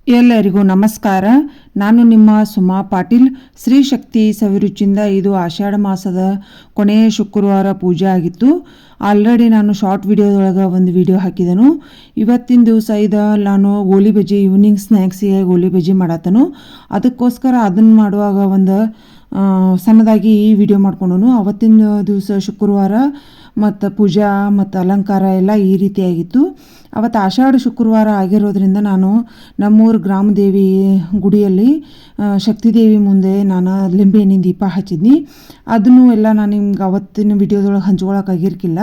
ಎಲ್ಲರಿಗೂ ನಮಸ್ಕಾರ. ನಾನು ನಿಮ್ಮ ಸುಮಾ ಪಾಟೀಲ್. ಶ್ರೀ ಶಕ್ತಿ ಸವಿರುಚಿಯಿಂದ ಇದು ಆಷಾಢ ಮಾಸದ ಕೊನೆಯ ಶುಕ್ರವಾರ ಪೂಜೆ ಆಗಿತ್ತು. ಆಲ್ರೆಡಿ ನಾನು ಶಾರ್ಟ್ ವಿಡಿಯೋದೊಳಗೆ ಒಂದು ವಿಡಿಯೋ ಹಾಕಿದೆನು. ಇವತ್ತಿನ ದಿವಸ ನಾನು ಗೋಲಿ ಬಜ್ಜಿ ಈವ್ನಿಂಗ್ ಸ್ನ್ಯಾಕ್ಸಿಗೆ ಗೋಲಿ ಬಜ್ಜಿ ಮಾಡತ್ತನು. ಅದಕ್ಕೋಸ್ಕರ ಅದನ್ನು ಮಾಡುವಾಗ ಒಂದು ಸಣ್ಣದಾಗಿ ಈ ವಿಡಿಯೋ ಮಾಡ್ಕೊಂಡನು. ಅವತ್ತಿನ ದಿವಸ ಶುಕ್ರವಾರ ಮತ್ತು ಪೂಜಾ ಮತ್ತು ಅಲಂಕಾರ ಎಲ್ಲ ಈ ರೀತಿಯಾಗಿತ್ತು. ಅವತ್ತು ಆಷಾಢ ಶುಕ್ರವಾರ ಆಗಿರೋದ್ರಿಂದ ನಾನು ನಮ್ಮೂರು ಗ್ರಾಮದೇವಿ ಗುಡಿಯಲ್ಲಿ ಶಕ್ತಿದೇವಿ ಮುಂದೆ ನಾನು ಲಿಂಬೆ ಹಣ್ಣಿನ ದೀಪ ಹಚ್ಚಿದ್ನಿ. ಅದನ್ನು ಎಲ್ಲ ನಾನು ನಿಮ್ಗೆ ಅವತ್ತಿನ ವಿಡಿಯೋದೊಳಗೆ ಹಂಚ್ಕೊಳಕ್ಕಾಗಿರ್ಕಿಲ್ಲ,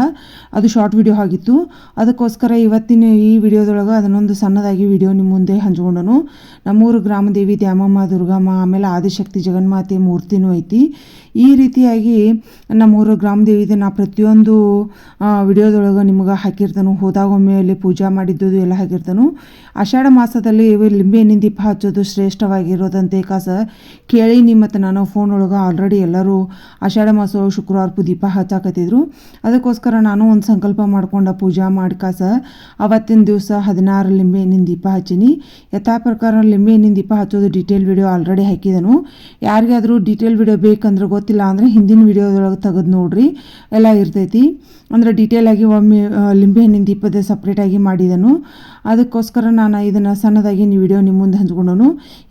ಅದು ಶಾರ್ಟ್ ವಿಡಿಯೋ ಆಗಿತ್ತು. ಅದಕ್ಕೋಸ್ಕರ ಇವತ್ತಿನ ಈ ವಿಡಿಯೋದೊಳಗೆ ಅದನ್ನೊಂದು ಸಣ್ಣದಾಗಿ ವಿಡಿಯೋ ನಿಮ್ಮ ಮುಂದೆ ಹಂಚ್ಕೊಂಡನು. ನಮ್ಮೂರು ಗ್ರಾಮದೇವಿ ದ್ಯಾಮಮ್ಮ, ದುರ್ಗಮ್ಮ, ಆಮೇಲೆ ಆದಿಶಕ್ತಿ ಜಗನ್ಮಾತೆ ಮೂರ್ತಿನೂ ಐತಿ. ಈ ರೀತಿಯಾಗಿ ನಮ್ಮೂರು ಗ್ರಾಮದೇವಿದೆ ನಾ ಪ್ರತಿಯೊಂದು ವಿಡಿಯೋದೊಳಗೆ ನಿಮ್ಗೆ ಹಾಕಿರ್ತಾನು. ಹೋದಾಗೊಮ್ಮೆ ಅಲ್ಲಿ ಪೂಜೆ ಮಾಡಿದ್ದು ಎಲ್ಲ ಹಾಕಿರ್ತಾನು. ಆಷಾಢ ಮಾಸದಲ್ಲಿ ಲಿಂಬೆ ಹಣ್ಣಿನ ದೀಪ ಹಚ್ಚೋದು ಶ್ರೇಷ್ಠವಾಗಿರೋದಂತೆ ಕೇಳೀನಿ. ಮತ್ತು ನಾನು ಫೋನ್ ಒಳಗೆ ಆಲ್ರೆಡಿ ಎಲ್ಲರೂ ಆಷಾಢ ಮಾಸ ಶುಕ್ರವಾರಕ್ಕೂ ದೀಪ ಹಚ್ಚಾಕತ್ತಿದ್ರು. ಅದಕ್ಕೋಸ್ಕರ ನಾನು ಒಂದು ಸಂಕಲ್ಪ ಮಾಡ್ಕೊಂಡು ಪೂಜಾ ಮಾಡಿ ಅವತ್ತಿನ ದಿವಸ 16 ಲಿಂಬೆ ಹಣ್ಣಿನ ದೀಪ ಹಚ್ಚೀನಿ. ಯಥಾ ಪ್ರಕಾರ ಲಿಂಬೆ ಹಣ್ಣಿನ ದೀಪ ಹಚ್ಚೋದು ಡೀಟೇಲ್ ವಿಡಿಯೋ ಆಲ್ರೆಡಿ ಹಾಕಿದನು. ಯಾರಿಗಾದರೂ ಡೀಟೇಲ್ ವಿಡಿಯೋ ಬೇಕಂದ್ರೆ ಗೊತ್ತಿಲ್ಲ ಅಂದರೆ ಹಿಂದಿನ ವಿಡಿಯೋದೊಳಗೆ ತೆಗೆದು ನೋಡ್ರಿ, ಎಲ್ಲ ಇರ್ತೈತಿ. ಅಂದರೆ ಡೀಟೇಲಾಗಿ ಒಮ್ಮೆ ಲಿಂಬೆ ಹಣ್ಣಿನ ದೀಪದ ಸಪ್ರೇಟಾಗಿ ಮಾಡಿದನು. ಅದಕ್ಕೋಸ್ಕರ ನಾನು ಇದನ್ನು ಸಣ್ಣದಾಗಿ ವಿಡಿಯೋ ನಿಮ್ಮ ಮುಂದೆ ಹಂಚ್ಕೊಂಡನು.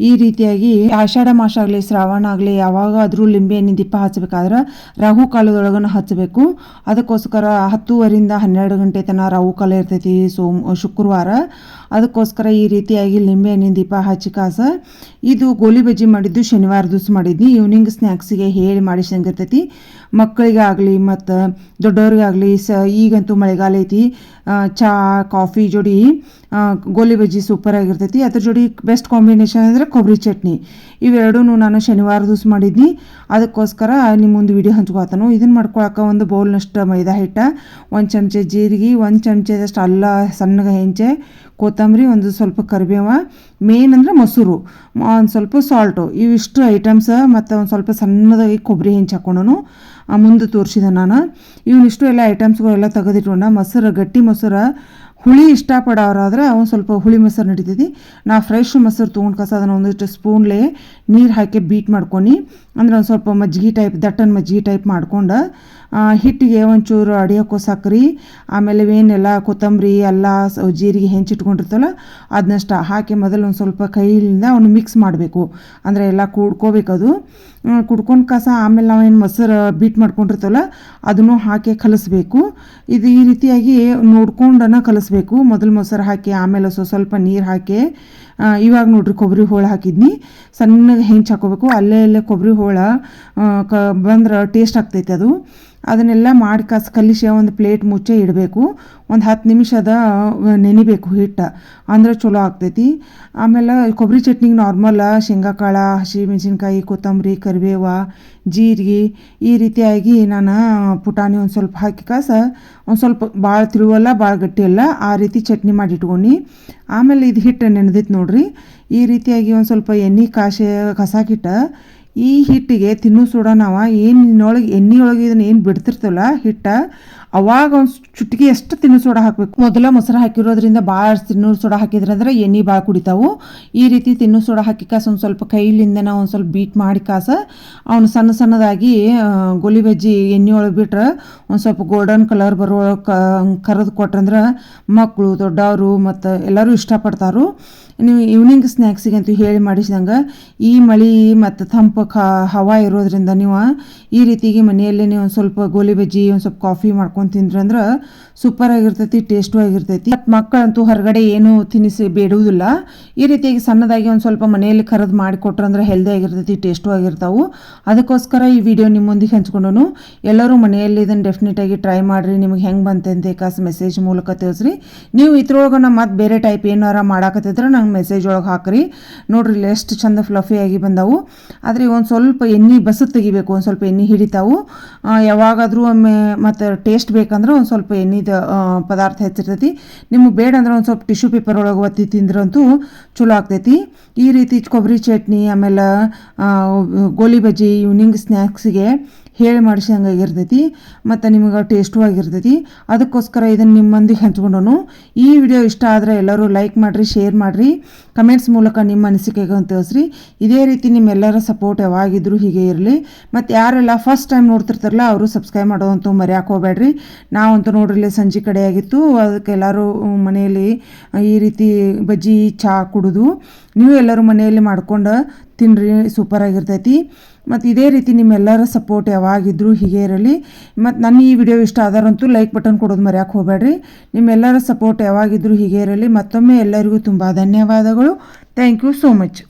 ಈ ರೀತಿಯಾಗಿ ಆಷಾಢ ಮಾಸ ಆಗಲಿ ಶ್ರಾವಣ ಆಗಲಿ ಯಾವಾಗಾದರೂ ಲಿಂಬೆ ಹಣ್ಣಿನ ದೀಪ ಹಚ್ಚಬೇಕಾದ್ರೆ ರಾಹು ಕಾಲದೊಳಗನ ಹಚ್ಚಬೇಕು. ಅದಕ್ಕೋಸ್ಕರ 10:30ರಿಂದ 12 ಗಂಟೆ ತನಕ ರಾಹು ಕಾಲ ಇರ್ತೈತಿ ಶುಕ್ರವಾರ. ಅದಕ್ಕೋಸ್ಕರ ಈ ರೀತಿಯಾಗಿ ಲಿಂಬೆ ಹಣ್ಣಿನ ದೀಪ ಹಚ್ಚಿ ಇದು ಗೋಲಿ ಬಜ್ಜಿ ಮಾಡಿದ್ದು ಶನಿವಾರ ದಿವಸ ಮಾಡಿದ್ನಿ. ಈವ್ನಿಂಗ್ ಸ್ನ್ಯಾಕ್ಸಿಗೆ ಹೇಳಿ ಮಾಡಿಸಂಗಿರ್ತೈತಿ. ಮಕ್ಕಳಿಗಾಗಲಿ ಮತ್ತು ದೊಡ್ಡವ್ರಿಗಾಗಲಿ ಈಗಂತೂ ಮಳೆಗಾಲ ಐತಿ. ಚಹಾ ಕಾಫಿ ಜೋಡಿ ಗೋಲಿ ಬಜ್ಜಿ ಸೂಪರ್ ಆಗಿರ್ತೈತಿ. ಅದ್ರ ಜೋಡಿ ಬೆಸ್ಟ್ ಕಾಂಬಿನೇಷನ್ ಅಂದರೆ ಕೊಬ್ಬರಿ ಚಟ್ನಿ. ಇವೆರಡೂ ನಾನು ಶನಿವಾರ ದಿವಸ ಮಾಡಿದ್ನಿ. ಅದಕ್ಕೋಸ್ಕರ ನಿಮ್ಮ ಮುಂದೆ ವಿಡಿಯೋ ಹಂಚ್ಕೊತಾನು. ಇದನ್ನು ಮಾಡ್ಕೊಳಕ್ಕೆ ಒಂದು ಬೌಲ್ನಷ್ಟು ಮೈದಾ ಹಿಟ್ಟ, 1 ಚಮಚೆ ಜೀರಿಗೆ, 1 ಚಮಚದಷ್ಟು ಅಲ್ಲ ಸಣ್ಣಗೆ ಹೆಂಚೆ, ಕೊತ್ತಂಬರಿ, ಒಂದು ಸ್ವಲ್ಪ ಕರಿಬೇವ, ಮೇನ್ ಅಂದರೆ ಮೊಸರು, ಒಂದು ಸ್ವಲ್ಪ ಸಾಲ್ಟು, ಇವಿಷ್ಟು ಐಟಮ್ಸ್ ಮತ್ತು ಒಂದು ಸ್ವಲ್ಪ ಸಣ್ಣದಾಗಿ ಕೊಬ್ಬರಿ ಹೆಂಚು ಹಾಕ್ಕೊಂಡನು. ಮುಂದೆ ತೋರಿಸಿದೆ ನಾನು. ಇವನಿಷ್ಟು ಎಲ್ಲ ಐಟಮ್ಸ್ಗಳೆಲ್ಲ ತೆಗೆದಿಟ್ಕೊಂಡ. ಮೊಸರು, ಗಟ್ಟಿ ಮೊಸರು, ಹುಳಿ ಇಷ್ಟಪಡೋರಾದ್ರೆ ಒಂದು ಸ್ವಲ್ಪ ಹುಳಿ ಮೊಸರು ನಡೀತೈತಿ. ನಾ ಫ್ರೆಶ್ ಮೊಸರು ತೊಗೊಂಡು ಅದನ್ನು ಒಂದಿಷ್ಟು ಸ್ಪೂನ್ಲೆ ನೀರು ಹಾಕಿ ಬೀಟ್ ಮಾಡ್ಕೊಂಡು, ಅಂದ್ರೆ ಒಂದು ಸ್ವಲ್ಪ ಮಜ್ಜಿಗೆ ಟೈಪ್, ದಟ್ಟನ ಮಜ್ಜಿಗೆ ಟೈಪ್ ಮಾಡ್ಕೊಂಡು ಹಿಟ್ಟಿಗೆ ಒಂಚೂರು ಅಡಿಯೋಕ್ಕೋ ಸಕ್ರೆ, ಆಮೇಲೆ ಏನೆಲ್ಲ ಕೊತ್ತಂಬರಿ ಎಲ್ಲ ಜೀರಿಗೆ ಹೆಂಚಿಟ್ಕೊಂಡಿರ್ತಲ್ಲ ಅದನ್ನಷ್ಟು ಹಾಕಿ ಮೊದಲು ಒಂದು ಸ್ವಲ್ಪ ಕೈಯಿಂದ ಅವನು ಮಿಕ್ಸ್ ಮಾಡಬೇಕು. ಅಂದರೆ ಎಲ್ಲ ಕುಡ್ಕೋಬೇಕದು. ಕುಡ್ಕೊಂಡು ಆಮೇಲೆ ನಾವೇನು ಮೊಸರು ಬೀಟ್ ಮಾಡ್ಕೊಂಡಿರ್ತವಲ್ಲ ಅದನ್ನು ಹಾಕಿ ಕಲಿಸ್ಬೇಕು. ಇದು ಈ ರೀತಿಯಾಗಿ ನೋಡ್ಕೊಂಡನ ಕಲಿಸ್ಬೇಕು. ಮೊದಲು ಮೊಸರು ಹಾಕಿ ಆಮೇಲೆ ಸ್ವಲ್ಪ ನೀರು ಹಾಕಿ, ಇವಾಗ ನೋಡ್ರಿ ಕೊಬ್ಬರಿ ಹೋಳು ಹಾಕಿದ್ನಿ, ಸಣ್ಣಗೆ ಹೆಂಚು ಹಾಕೋಬೇಕು. ಅಲ್ಲೇ ಕೊಬ್ಬರಿ ಹೋಳು ಬಂದ್ರೆ ಟೇಸ್ಟ್ ಆಗ್ತೈತೆ ಅದು. ಅದನ್ನೆಲ್ಲ ಮಾಡಿ ಕಲಿಸಿ ಒಂದು ಪ್ಲೇಟ್ ಮುಚ್ಚೆ ಇಡಬೇಕು. ಒಂದು 10 ನಿಮಿಷದ ನೆನಿಬೇಕು ಹಿಟ್ಟು, ಅಂದ್ರೆ ಚಲೋ ಆಗ್ತೈತಿ. ಆಮೇಲೆ ಕೊಬ್ಬರಿ ಚಟ್ನಿಗೆ ನಾರ್ಮಲ್ ಶೇಂಗಾ ಕಾಳು, ಹಸಿ ಮೆಣಸಿನ್ಕಾಯಿ, ಕೊತ್ತಂಬರಿ, ಕರಿಬೇವ, ಜೀರಿಗೆ ಈ ರೀತಿಯಾಗಿ ನಾನು ಪುಟಾಣಿ ಒಂದು ಸ್ವಲ್ಪ ಹಾಕಿ ಒಂದು ಸ್ವಲ್ಪ ಭಾಳ ತಿಳುವಲ್ಲ ಭಾಳ ಗಟ್ಟಿ ಅಲ್ಲ ಆ ರೀತಿ ಚಟ್ನಿ ಮಾಡಿ ಇಟ್ಕೊಂಡು, ಆಮೇಲೆ ಇದು ಹಿಟ್ಟು ನೆನೆದೈತೆ ನೋಡ್ರಿ. ಈ ರೀತಿಯಾಗಿ ಒಂದು ಸ್ವಲ್ಪ ಎಣ್ಣೆ ಕಸಾಕಿಟ್ಟ ಈ ಹಿಟ್ಟಿಗೆ ತಿನ್ನೋ ಸೋಡಾ ನಾವು ಎಣ್ಣೆ ಒಳಗೆ ಇದನ್ನು ಏನು ಬಿಡ್ತಿರ್ತವಲ್ಲ ಹಿಟ್ಟು, ಅವಾಗ ಒಂದು ಚುಟ್ಕಿ ಎಷ್ಟು ತಿನ್ನೋ ಸೋಡಾ ಹಾಕಬೇಕು. ಮೊದಲ ಮೊಸರು ಹಾಕಿರೋದ್ರಿಂದ ಭಾಳ ತಿನ್ನೋ ಸೋಡಾ ಹಾಕಿದ್ರೆ ಅಂದ್ರೆ ಎಣ್ಣೆ ಭಾಳ ಕುಡಿತಾವು. ಈ ರೀತಿ ತಿನ್ನೋ ಸೋಡಾ ಹಾಕಿ ಒಂದು ಸ್ವಲ್ಪ ಕೈಲಿಂದ ನಾವು ಒಂದು ಸ್ವಲ್ಪ ಬೀಟ್ ಮಾಡಿ ಅವನು ಸಣ್ಣದಾಗಿ ಗೋಲಿ ಬಜ್ಜಿ ಎಣ್ಣೆ ಒಳಗೆ ಬಿಟ್ರೆ ಒಂದು ಸ್ವಲ್ಪ ಗೋಲ್ಡನ್ ಕಲರ್ ಬರೋ ಕರೆದು ಕೊಟ್ರಂದ್ರೆ ಮಕ್ಕಳು ದೊಡ್ಡವರು ಮತ್ತು ಎಲ್ಲರೂ ಇಷ್ಟಪಡ್ತಾರು. ನೀವು ಈವ್ನಿಂಗ್ ಸ್ನ್ಯಾಕ್ಸಿಗಂತೂ ಹೇಳಿ ಮಾಡಿಸಿದಂಗೆ ಈ ಮಳೆ ಮತ್ತು ತಂಪು ಹವಾ ಇರೋದ್ರಿಂದ ನೀವು ಈ ರೀತಿಗೆ ಮನೆಯಲ್ಲೇ ನೀವು ಒಂದು ಸ್ವಲ್ಪ ಗೋಲಿ ಬಜ್ಜಿ ಒಂದು ಸ್ವಲ್ಪ ಕಾಫಿ ಮಾಡ್ಕೊಂಡು ತಿಂದ್ರಂದ್ರೆ ಸೂಪರ್ ಆಗಿರ್ತೈತಿ, ಟೇಸ್ಟು ಆಗಿರ್ತೈತಿ. ಮತ್ತು ಮಕ್ಕಳಂತೂ ಹೊರಗಡೆ ಏನು ತಿನ್ನಿಸಿ ಬೇಡುವುದಿಲ್ಲ. ಈ ರೀತಿಯಾಗಿ ಸಣ್ಣದಾಗಿ ಒಂದು ಸ್ವಲ್ಪ ಮನೆಯಲ್ಲಿ ಕರೆದು ಮಾಡಿಕೊಟ್ರಂದ್ರೆ ಹೆಲ್ದಿ ಆಗಿರ್ತೈತಿ, ಟೇಸ್ಟು ಆಗಿರ್ತಾವೆ. ಅದಕ್ಕೋಸ್ಕರ ಈ ವಿಡಿಯೋ ನಿಮ್ಮ ಮುಂದೆ ಹಂಚ್ಕೊಂಡನು. ಎಲ್ಲರೂ ಮನೆಯಲ್ಲಿ ಇದನ್ನು ಡೆಫಿನೆಟಾಗಿ ಟ್ರೈ ಮಾಡಿರಿ. ನಿಮಗೆ ಹೆಂಗೆ ಬಂತಂತ ಮೆಸೇಜ್ ಮೂಲಕ ತಿಳಿಸ್ರಿ. ನೀವು ಇದ್ರೊಳಗೆ ಮತ್ತು ಬೇರೆ ಟೈಪ್ ಏನಾರ ಮಾಡಾಕತ್ತಿದ್ರೆ ನಂಗೆ ಮೆಸೇಜ್ ಒಳಗೆ ಹಾಕ್ರಿ. ನೋಡ್ರಿ ಇಲ್ಲಿ ಎಷ್ಟು ಚಂದ ಫ್ಲಫಿಯಾಗಿ ಬಂದವು. ಆದರೆ ಒಂದು ಸ್ವಲ್ಪ ಎಣ್ಣೆ ಬಸ್ ತೆಗಿಬೇಕು, ಒಂದು ಸ್ವಲ್ಪ ಎಣ್ಣೆ ಹಿಡಿತಾವು. ಯಾವಾಗಾದರೂ ಒಮ್ಮೆ ಮತ್ತು ಟೇಸ್ಟ್ ಬೇಕಂದ್ರೆ ಒಂದು ಸ್ವಲ್ಪ ಎಣ್ಣೆದ ಪದಾರ್ಥ ಹೆಚ್ಚಿರ್ತೈತಿ. ನಿಮಗೆ ಬೇಡ ಅಂದ್ರೆ ಒಂದು ಸ್ವಲ್ಪ ಟಿಶ್ಯೂ ಪೇಪರ್ ಒಳಗೆ ಒತ್ತಿ ತಿಂದ್ರಂತೂ ಚಲೋ ಆಗ್ತೈತಿ. ಈ ರೀತಿ ಕೊಬ್ಬರಿ ಚಟ್ನಿ ಆಮೇಲೆ ಗೋಲಿ ಬಜ್ಜಿ ಈವ್ನಿಂಗ್ ಸ್ನ್ಯಾಕ್ಸಿಗೆ ಹೇಳಿ ಮಾಡಿಸಿದಂಗಾಗಿರ್ತೈತಿ ಮತ್ತು ನಿಮಗೆ ಟೇಸ್ಟು ಆಗಿರ್ತೈತಿ. ಅದಕ್ಕೋಸ್ಕರ ಇದನ್ನು ನಿಮ್ಮ ಮಂದಿಗೆ ಹಂಚ್ಕೊಂಡನು. ಈ ವಿಡಿಯೋ ಇಷ್ಟ ಆದರೆ ಎಲ್ಲರೂ ಲೈಕ್ ಮಾಡಿರಿ, ಶೇರ್ ಮಾಡಿರಿ, ಕಮೆಂಟ್ಸ್ ಮೂಲಕ ನಿಮ್ಮ ಅನಿಸಿಕೆಗಳನ್ನು ತಿಳಿಸ್ರಿ. ಇದೇ ರೀತಿ ನಿಮ್ಮೆಲ್ಲರ ಸಪೋರ್ಟ್ ಯಾವಾಗಿದ್ರೂ ಹೀಗೆ ಇರಲಿ. ಮತ್ತು ಯಾರೆಲ್ಲ ಫಸ್ಟ್ ಟೈಮ್ ನೋಡ್ತಿರ್ತಾರಲ್ಲ ಅವರು ಸಬ್ಸ್ಕ್ರೈಬ್ ಮಾಡೋದಂತೂ ಮರೆಯೋಕೆ ಹೋಗ್ಬೇಡ್ರಿ. ನಾವಂತೂ ನೋಡ್ರಿ ಸಂಜೆ ಕಡೆ ಆಗಿತ್ತು, ಅದಕ್ಕೆ ಎಲ್ಲರೂ ಮನೆಯಲ್ಲಿ ಈ ರೀತಿ ಬಜ್ಜಿ ಚಹಾ ಕುಡಿದು ನೀವು ಎಲ್ಲರೂ ಮನೆಯಲ್ಲಿ ಮಾಡ್ಕೊಂಡು ತಿನ್ನಿರಿ, ಸೂಪರಾಗಿರ್ತೈತಿ. ಮತ್ತು ಇದೇ ರೀತಿ ನಿಮ್ಮೆಲ್ಲರ ಸಪೋರ್ಟ್ ಯಾವಾಗಿದ್ರೂ ಹೀಗೆ ಇರಲಿ. ಮತ್ತು ನನ್ನ ಈ ವಿಡಿಯೋ ಇಷ್ಟ ಆದರಂತೂ ಲೈಕ್ ಬಟನ್ ಕೊಡೋದು ಮರೆಯೋಕೆ ಹೋಗಬೇಡ್ರಿ. ನಿಮ್ಮೆಲ್ಲರ ಸಪೋರ್ಟ್ ಯಾವಾಗಿದ್ರೂ ಹೀಗೆ ಇರಲಿ. ಮತ್ತೊಮ್ಮೆ ಎಲ್ಲರಿಗೂ ತುಂಬ ಧನ್ಯವಾದಗಳು. Thank you so much.